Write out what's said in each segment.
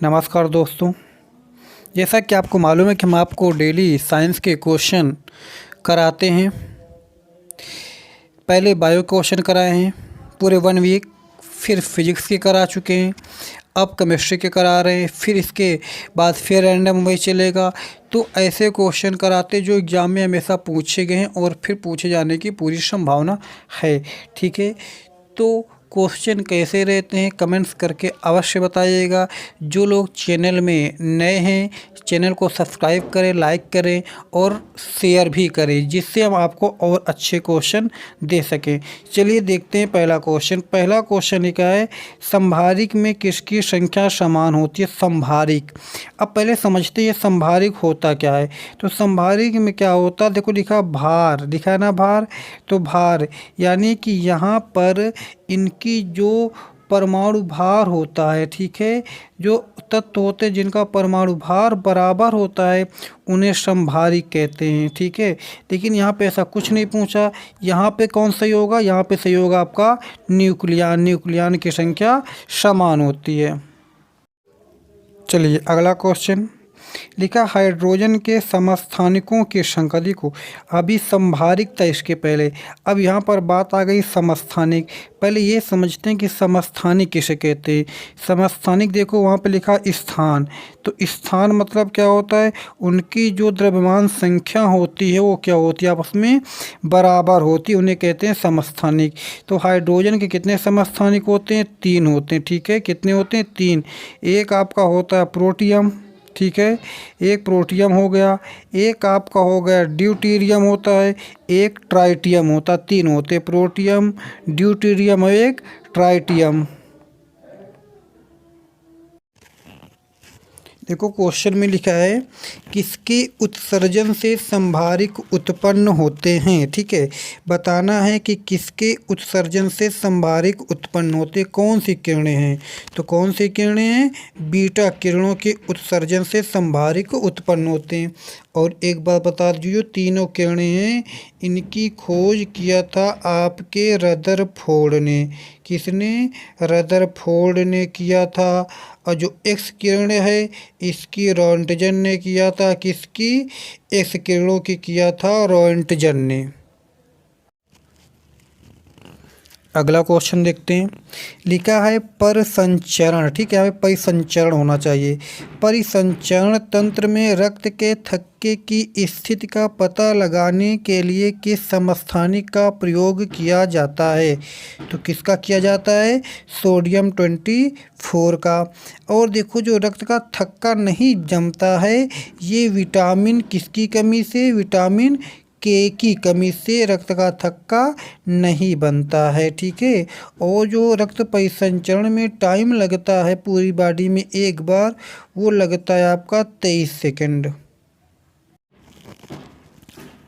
नमस्कार दोस्तों। जैसा कि आपको मालूम है कि हम आपको डेली साइंस के क्वेश्चन कराते हैं। पहले बायो क्वेश्चन कराए हैं पूरे 1 वीक, फिर फिजिक्स के करा चुके हैं, अब केमिस्ट्री के करा रहे हैं, फिर इसके बाद फिर रैंडम वही चलेगा। तो ऐसे क्वेश्चन कराते जो एग्ज़ाम में हमेशा पूछे गए हैं और फिर पूछे जाने की पूरी संभावना है। ठीक है, तो क्वेश्चन कैसे रहते हैं कमेंट्स करके अवश्य बताइएगा। जो लोग चैनल में नए हैं चैनल को सब्सक्राइब करें, लाइक करें और शेयर भी करें, जिससे हम आपको और अच्छे क्वेश्चन दे सकें। चलिए देखते हैं पहला क्वेश्चन लिखा है संभारिक में किसकी संख्या समान होती है। संभारिक, अब पहले समझते हैं संभारिक होता क्या है। तो संभारिक में क्या होता है, देखो लिखा भार, दिखा है ना भार। तो भार यानी कि यहाँ पर इनकी जो परमाणु भार होता है, ठीक है, जो तत्व होते हैं जिनका परमाणु भार बराबर होता है उन्हें समभारिक कहते हैं। ठीक है, लेकिन यहाँ पे ऐसा कुछ नहीं पूछा। यहाँ पे कौन सही होगा, यहाँ पे सही होगा आपका न्यूक्लियन की संख्या समान होती है। चलिए अगला क्वेश्चन लिखा हाइड्रोजन के समस्थानिकों की संख्या। देखो अभी संभारिक था इसके पहले, अब यहाँ पर बात आ गई समस्थानिक। पहले ये समझते हैं कि समस्थानिक किसे कहते हैं। समस्थानिक देखो वहाँ पे लिखा स्थान, तो स्थान मतलब क्या होता है, उनकी जो द्रव्यमान संख्या होती है वो क्या होती है, आपस में बराबर होती है, उन्हें कहते हैं समस्थानिक। तो हाइड्रोजन के कितने समस्थानिक होते हैं, 3 होते हैं। ठीक है, कितने होते हैं, 3। एक आपका होता है प्रोटियम, ठीक है, एक प्रोटियम हो गया, एक आपका हो गया ड्यूटीरियम होता है, एक ट्राइटियम होता है। 3 होते, प्रोटियम, ड्यूटीरियम और एक ट्राइटियम। देखो क्वेश्चन में लिखा है किसके उत्सर्जन से संभारिक उत्पन्न होते हैं। ठीक है, बताना है कि किसके उत्सर्जन से संभारिक उत्पन्न होते, कौन सी किरणें हैं। तो कौन सी किरणें हैं, बीटा किरणों के उत्सर्जन से संभारिक उत्पन्न होते हैं। और एक बात बता दीजिए, तीनों किरणें हैं इनकी खोज किया था आपके रदरफोर्ड ने। किसने, रदरफोर्ड ने किया था। और जो एक्स किरण है इसकी रोंटजन ने किया था, किसकी, एक्स किरणों की किया था रोंटजन ने। अगला क्वेश्चन देखते हैं, लिखा है परिसंचरण। ठीक है, हमें परिसंचरण होना चाहिए। परिसंचरण तंत्र में रक्त के थक्के की स्थिति का पता लगाने के लिए किस समस्थानिक का प्रयोग किया जाता है। तो किसका किया जाता है, सोडियम 24 का। और देखो जो रक्त का थक्का नहीं जमता है ये विटामिन किसकी कमी से, विटामिन के की कमी से रक्त का थक्का नहीं बनता है। ठीक है, और जो रक्त परिसंचरण में टाइम लगता है पूरी बॉडी में एक बार, वो लगता है आपका 23 सेकंड।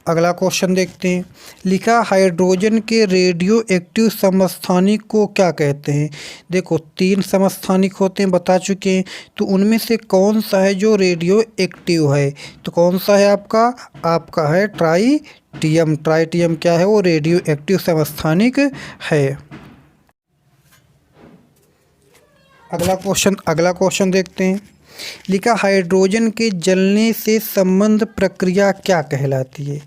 अगला क्वेश्चन देखते हैं, लिखा हाइड्रोजन के रेडियो एक्टिव समस्थानिक को क्या कहते हैं। देखो 3 समस्थानिक होते हैं बता चुके हैं, तो उनमें से कौन सा है जो रेडियो एक्टिव है। तो कौन सा है आपका है ट्राइटियम। ट्राइटियम क्या है, वो रेडियो एक्टिव समस्थानिक है। अगला क्वेश्चन देखते हैं, लिखा हाइड्रोजन के जलने से संबंध प्रक्रिया क्या कहलाती है।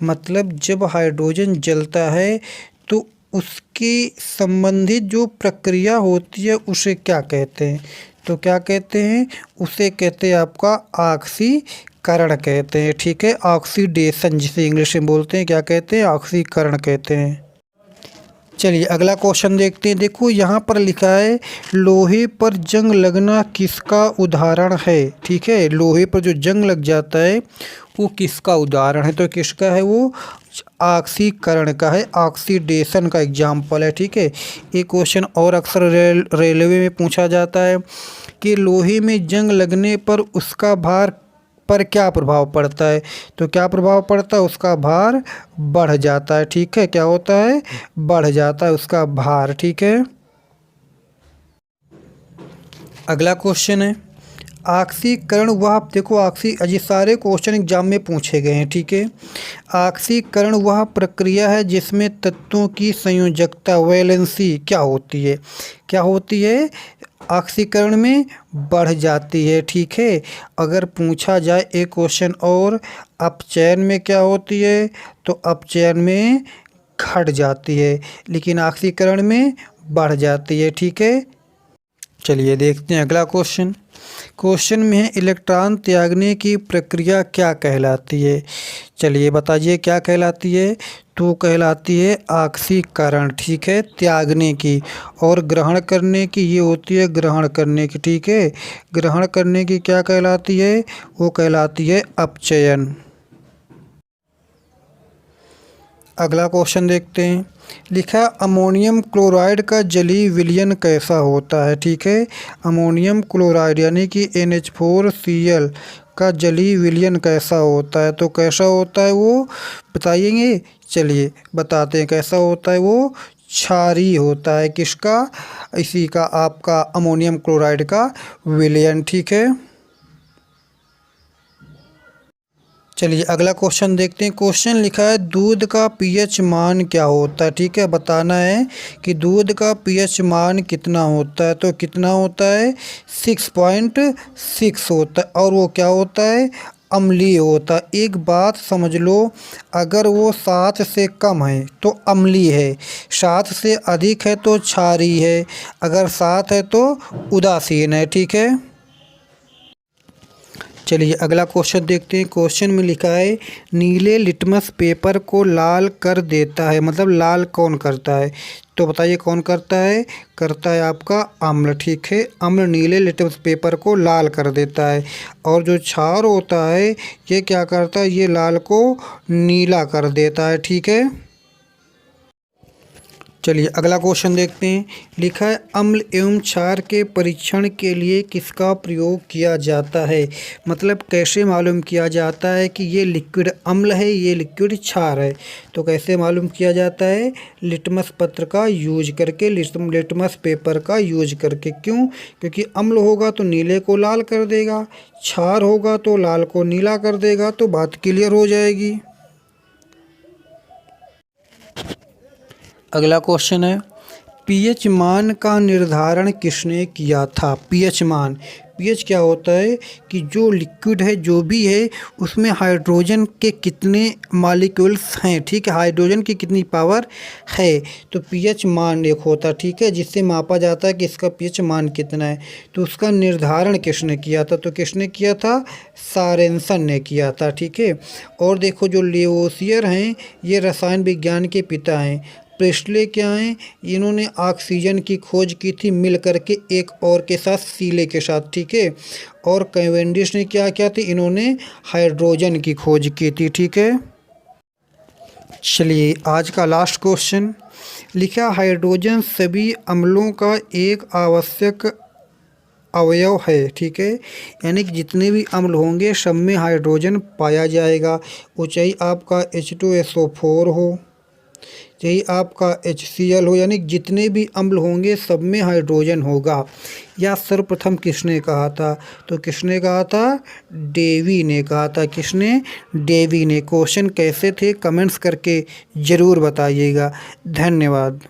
मतलब जब हाइड्रोजन जलता है तो उसके संबंधित जो प्रक्रिया होती है उसे क्या कहते हैं। तो क्या कहते हैं, उसे कहते हैं आपका ऑक्सीकरण कहते हैं। ठीक है, ऑक्सीडेशन जिसे इंग्लिश में बोलते हैं, क्या कहते हैं, ऑक्सीकरण कहते हैं। चलिए अगला क्वेश्चन देखते हैं। देखो यहाँ पर लिखा है लोहे पर जंग लगना किसका उदाहरण है। ठीक है, लोहे पर जो जंग लग जाता है वो किसका उदाहरण है। तो किसका है, वो ऑक्सीकरण का है, ऑक्सीडेशन का एग्जाम्पल है। ठीक है, एक क्वेश्चन और अक्सर रेलवे में पूछा जाता है कि लोहे में जंग लगने पर उसका भार पर क्या प्रभाव पड़ता है। तो क्या प्रभाव पड़ता है, उसका भार बढ़ जाता है। ठीक है, क्या होता है, बढ़ जाता है उसका भार। ठीक है, अगला क्वेश्चन है ऑक्सीकरण वह, देखो ये सारे क्वेश्चन एग्जाम में पूछे गए हैं, ठीक है। ऑक्सीकरण वह प्रक्रिया है जिसमें तत्वों की संयोजकता वैलेंसी क्या होती है, क्या होती है, ऑक्सीकरण में बढ़ जाती है, ठीक है। अगर पूछा जाए एक क्वेश्चन और अपचयन में क्या होती है, तो अपचयन में घट जाती है, लेकिन ऑक्सीकरण में बढ़ जाती है, ठीक है। चलिए देखते हैं अगला क्वेश्चन। क्वेश्चन में है इलेक्ट्रॉन त्यागने की प्रक्रिया क्या कहलाती है। चलिए बताइए क्या कहलाती है, तो कहलाती है ऑक्सीकरण, ठीक है, त्यागने की। और ग्रहण करने की ये होती है ग्रहण करने की, ठीक है। ग्रहण करने की क्या कहलाती है, वो कहलाती है अपचयन। अगला क्वेश्चन देखते हैं। लिखा अमोनियम क्लोराइड का जलीय विलयन कैसा होता है, ठीक है। अमोनियम क्लोराइड यानी कि NH4Cl का जलीय विलयन कैसा होता है, तो कैसा होता है वो बताइएंगे। चलिए बताते हैं कैसा होता है वो, क्षारीय होता है। किसका, इसी का आपका अमोनियम क्लोराइड का विलयन, ठीक है। चलिए अगला क्वेश्चन देखते हैं। क्वेश्चन लिखा है दूध का पीएच मान क्या होता है, ठीक है। बताना है कि दूध का पीएच मान कितना होता है, तो कितना होता है 6.6 होता है, और वो क्या होता है, अम्लीय होता है। एक बात समझ लो, अगर वो 7 से कम है तो अम्लीय है, 7 से अधिक है तो क्षारीय है, अगर 7 है तो उदासीन है, ठीक है। चलिए अगला क्वेश्चन देखते हैं। क्वेश्चन में लिखा है नीले लिटमस पेपर को लाल कर देता है, मतलब लाल कौन करता है, तो बताइए कौन करता है, करता है आपका अम्ल, ठीक है। अम्ल नीले लिटमस पेपर को लाल कर देता है। और जो क्षार होता है ये क्या करता है, ये लाल को नीला कर देता है, ठीक है। चलिए अगला क्वेश्चन देखते हैं। लिखा है अम्ल एवं क्षार के परीक्षण के लिए किसका प्रयोग किया जाता है, मतलब कैसे मालूम किया जाता है कि ये लिक्विड अम्ल है, ये लिक्विड क्षार है, तो कैसे मालूम किया जाता है, लिटमस पत्र का यूज करके, लिटमस पेपर का यूज करके। क्यों, क्योंकि अम्ल होगा तो नीले को लाल कर देगा, क्षार होगा तो लाल को नीला कर देगा, तो बात क्लियर हो जाएगी। अगला क्वेश्चन है पीएच मान का निर्धारण किसने किया था। पीएच मान, पीएच क्या होता है कि जो लिक्विड है जो भी है उसमें हाइड्रोजन के कितने मॉलिक्यूल्स हैं, ठीक है, हाइड्रोजन की कितनी पावर है, तो पीएच मान एक होता है, ठीक है, जिससे मापा जाता है कि इसका पीएच मान कितना है। तो उसका निर्धारण किसने किया था, तो किसने किया था, सोरेनसन ने किया था, ठीक है। और देखो जो लेवोसियर हैं ये रसायन विज्ञान के पिता हैं। प्रेस्ले क्या हैं, इन्होंने ऑक्सीजन की खोज की थी मिल करके एक और के साथ, सीले के साथ, ठीक है। और कैवेंडिश ने क्या किया था, इन्होंने हाइड्रोजन की खोज की थी, ठीक है। चलिए आज का लास्ट क्वेश्चन। लिखा हाइड्रोजन सभी अम्लों का एक आवश्यक अवयव है, ठीक है, यानी कि जितने भी अम्ल होंगे सब में हाइड्रोजन पाया जाएगा। वो चाहे आपका H2SO4 हो, चाहे आपका HCl हो, यानी जितने भी अम्ल होंगे सब में हाइड्रोजन होगा। या सर्वप्रथम किसने कहा था, तो किसने कहा था, डेवी ने कहा था। किसने, डेवी ने। क्वेश्चन कैसे थे कमेंट्स करके ज़रूर बताइएगा। धन्यवाद।